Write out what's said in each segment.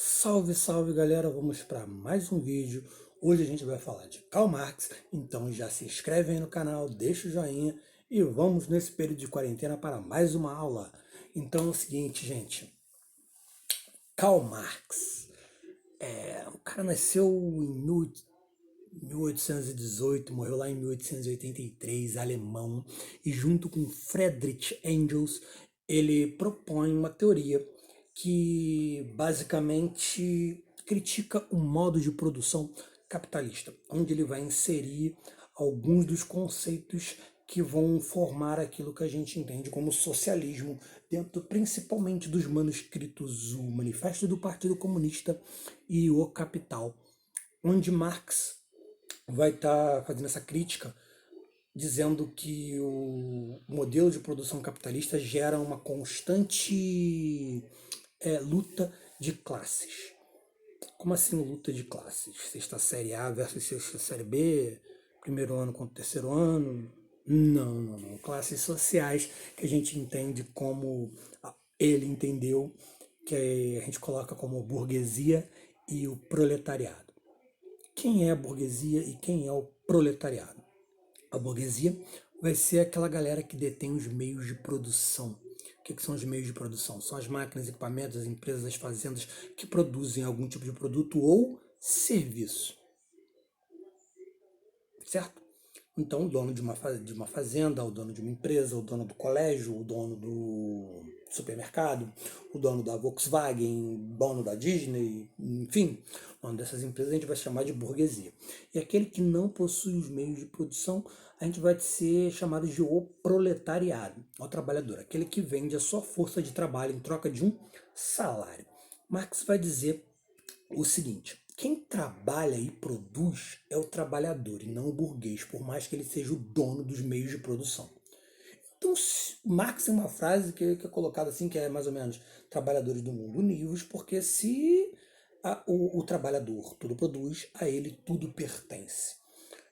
Salve, salve galera, vamos para mais um vídeo. Hoje a gente vai falar de Karl Marx, então já se inscreve aí no canal, deixa o joinha e vamos nesse período de quarentena para mais uma aula. Então é o seguinte, gente, Karl Marx, o cara nasceu em 1818, morreu lá em 1883, alemão, e junto com Friedrich Engels, ele propõe uma teoria que basicamente critica o modo de produção capitalista, onde ele vai inserir alguns dos conceitos que vão formar aquilo que a gente entende como socialismo, dentro principalmente dos manuscritos O Manifesto do Partido Comunista e O Capital, onde Marx vai estar fazendo essa crítica, dizendo que o modelo de produção capitalista gera uma constante luta de classes. Como assim luta de classes? Sexta série A versus sexta série B, primeiro ano contra o terceiro ano? Não, não, não. Classes sociais que a gente entende como ele entendeu, que a gente coloca como burguesia e o proletariado. Quem é a burguesia e quem é o proletariado? A burguesia vai ser aquela galera que detém os meios de produção. O que são os meios de produção? São as máquinas, equipamentos, as empresas, as fazendas que produzem algum tipo de produto ou serviço, certo? Então, o dono de uma fazenda, o dono de uma empresa, o dono do colégio, o dono do supermercado, o dono da Volkswagen, o dono da Disney, enfim, o dono dessas empresas a gente vai chamar de burguesia. E aquele que não possui os meios de produção, a gente vai ser chamado de o proletariado, o trabalhador, aquele que vende a sua força de trabalho em troca de um salário. Marx vai dizer o seguinte: quem trabalha e produz é o trabalhador e não o burguês, por mais que ele seja o dono dos meios de produção. Então, Marx tem uma frase que é colocada assim, que é mais ou menos: trabalhadores do mundo univos, porque se o trabalhador tudo produz, a ele tudo pertence.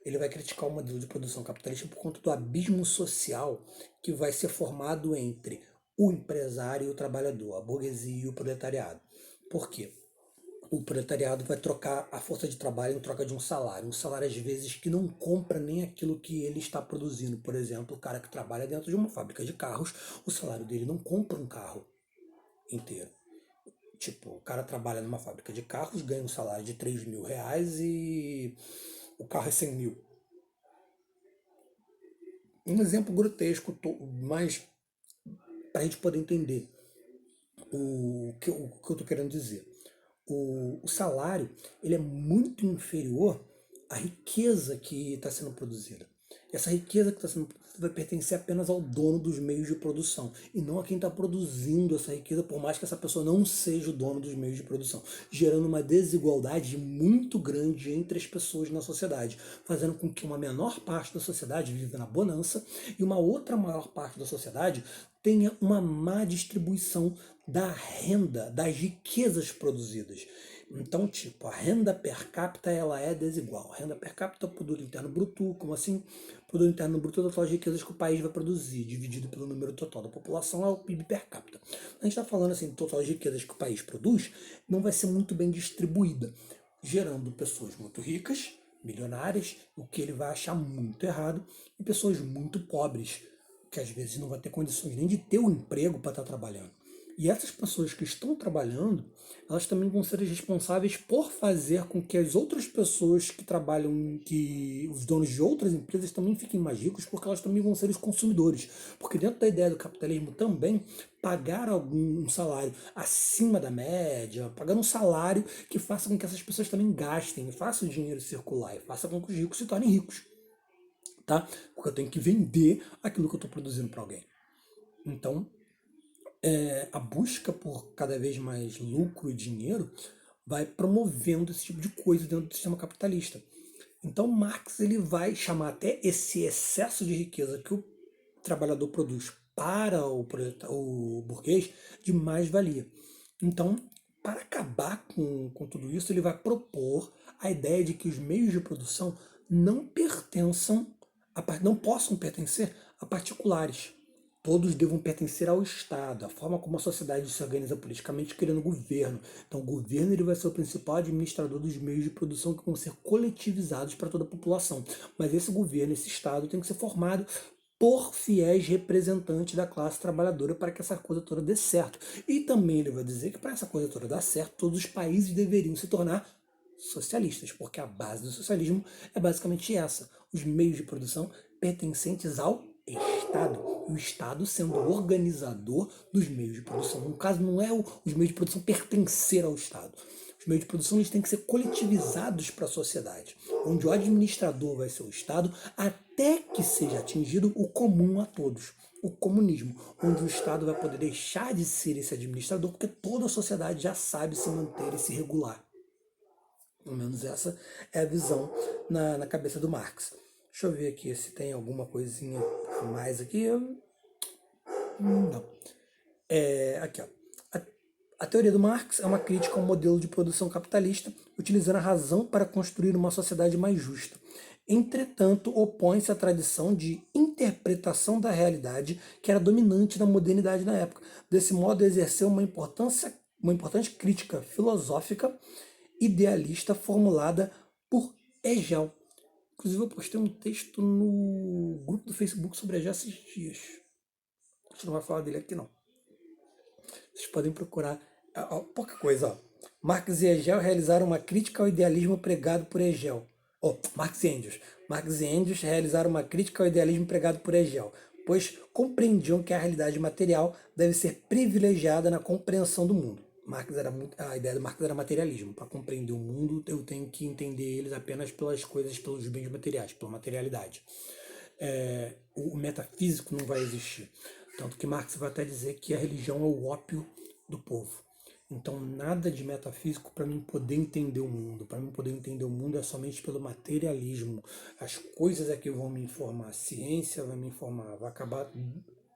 Ele vai criticar o modelo de produção capitalista por conta do abismo social que vai ser formado entre o empresário e o trabalhador, a burguesia e o proletariado. Por quê? O proletariado vai trocar a força de trabalho em troca de um salário às vezes que não compra nem aquilo que ele está produzindo. Por exemplo, o cara que trabalha dentro de uma fábrica de carros, o salário dele não compra um carro inteiro. Tipo, o cara trabalha numa fábrica de carros, ganha um salário de R$ 3.000 e o carro é 100 mil. Um exemplo grotesco, mas para a gente poder entender o que eu estou querendo dizer. O salário ele é muito inferior à riqueza que está sendo produzida. Essa riqueza que está sendo produzida vai pertencer apenas ao dono dos meios de produção e não a quem está produzindo essa riqueza, por mais que essa pessoa não seja o dono dos meios de produção, gerando uma desigualdade muito grande entre as pessoas na sociedade, fazendo com que uma menor parte da sociedade viva na bonança e uma outra maior parte da sociedade tenha uma má distribuição da renda, das riquezas produzidas. Então, tipo, a renda per capita ela é desigual. A renda per capita é o produto interno bruto, como assim? O produto interno bruto é o total de riquezas que o país vai produzir, dividido pelo número total da população, é o PIB per capita. A gente está falando assim, total de riquezas que o país produz, não vai ser muito bem distribuída, gerando pessoas muito ricas, milionárias, o que ele vai achar muito errado, e pessoas muito pobres, que às vezes não vai ter condições nem de ter um emprego para estar trabalhando. E essas pessoas que estão trabalhando, elas também vão ser as responsáveis por fazer com que as outras pessoas que trabalham, que os donos de outras empresas também fiquem mais ricos, porque elas também vão ser os consumidores. Porque dentro da ideia do capitalismo também, pagar algum salário acima da média, pagar um salário que faça com que essas pessoas também gastem, faça o dinheiro circular e faça com que os ricos se tornem ricos. Tá? Porque eu tenho que vender aquilo que eu estou produzindo para alguém. Então, a busca por cada vez mais lucro e dinheiro vai promovendo esse tipo de coisa dentro do sistema capitalista. Então Marx ele vai chamar até esse excesso de riqueza que o trabalhador produz para o burguês de mais-valia. Então, para acabar com tudo isso, ele vai propor a ideia de que os meios de produção não pertençam, não possam pertencer a particulares. todos devam pertencer ao Estado, a forma como a sociedade se organiza politicamente, criando governo. Então, o governo ele vai ser o principal administrador dos meios de produção que vão ser coletivizados para toda a população. Mas esse governo, esse Estado, tem que ser formado por fiéis representantes da classe trabalhadora para que essa coisa toda dê certo. E também ele vai dizer que para essa coisa toda dar certo, todos os países deveriam se tornar socialistas, porque a base do socialismo é basicamente essa: os meios de produção pertencentes ao Estado, e o Estado sendo o organizador dos meios de produção. No caso, não é os meios de produção pertencer ao Estado. Os meios de produção eles têm que ser coletivizados para a sociedade, onde o administrador vai ser o Estado, até que seja atingido o comum a todos, o comunismo, onde o Estado vai poder deixar de ser esse administrador, porque toda a sociedade já sabe se manter e se regular. Pelo menos essa é a visão na cabeça do Marx. Deixa eu ver aqui se tem alguma coisinha a mais aqui. Não. Aqui, ó. A teoria do Marx é uma crítica ao modelo de produção capitalista, utilizando a razão para construir uma sociedade mais justa. Entretanto, opõe-se à tradição de interpretação da realidade que era dominante na modernidade na época. Desse modo, exerceu uma importante crítica filosófica idealista formulada por Hegel. Inclusive, eu postei um texto no grupo do Facebook sobre Hegel esses dias. A gente não vai falar dele aqui, não. Vocês podem procurar. Pouca coisa, ó. Marx e Hegel realizaram uma crítica ao idealismo pregado por Hegel. Marx e Engels. Marx e Engels realizaram uma crítica ao idealismo pregado por Hegel, pois compreendiam que a realidade material deve ser privilegiada na compreensão do mundo. A ideia do Marx era materialismo. Para compreender o mundo, eu tenho que entender eles apenas pelas coisas, pelos bens materiais, pela materialidade. O metafísico não vai existir. Tanto que Marx vai até dizer que a religião é o ópio do povo. Então, nada de metafísico para mim poder entender o mundo. Para mim poder entender o mundo é somente pelo materialismo. As coisas é que vão me informar. A ciência vai me informar. Vai acabar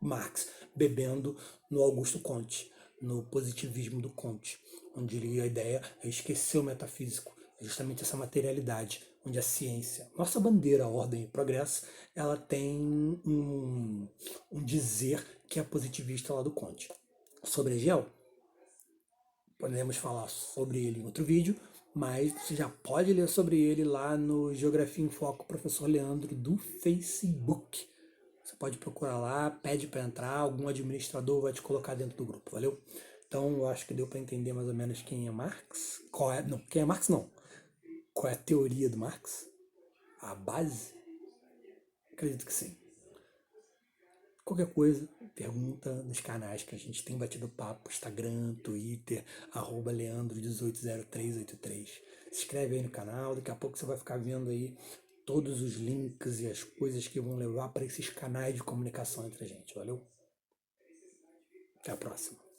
Marx bebendo no Augusto Comte, no positivismo do Comte, onde a ideia é esquecer o metafísico, é justamente essa materialidade, onde a ciência, nossa bandeira, a ordem e o progresso, ela tem um dizer que é positivista lá do Comte. Sobre Hegel, podemos falar sobre ele em outro vídeo, mas você já pode ler sobre ele lá no Geografia em Foco, professor Leandro, do Facebook. Você pode procurar lá, pede para entrar, algum administrador vai te colocar dentro do grupo, valeu? Então, eu acho que deu para entender mais ou menos quem é Marx. Quem é Marx não. Qual é a teoria do Marx? A base? Acredito que sim. Qualquer coisa, pergunta nos canais que a gente tem batido papo, Instagram, Twitter, @leandro180383. Se inscreve aí no canal, daqui a pouco você vai ficar vendo aí todos os links e as coisas que vão levar para esses canais de comunicação entre a gente, valeu? Até a próxima.